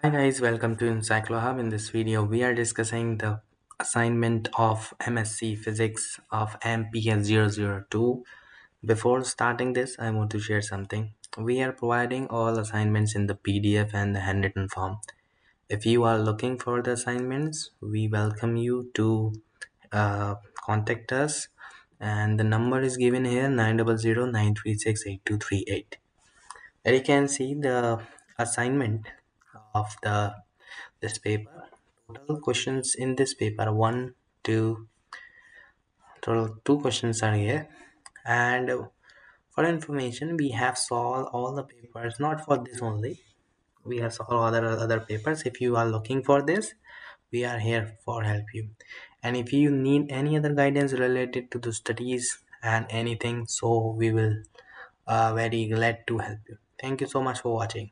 Hi guys, welcome to Encyclohub. In this video, we are discussing the assignment of MSc Physics of MPS 002. Before starting this, I want to share something. We are providing all assignments in the PDF and the handwritten form. If you are looking for the assignments, we welcome you to contact us. And the number is given here 900 936 8238. There you can see the assignment of this paper. Total questions in this paper one, two, total two questions are here. And for information, we have solved all the papers, not for this only. We have solved other papers. If you are looking for this, we are here for help you. And if you need any other guidance related to the studies and anything, so we will very glad to help you. Thank you so much for watching.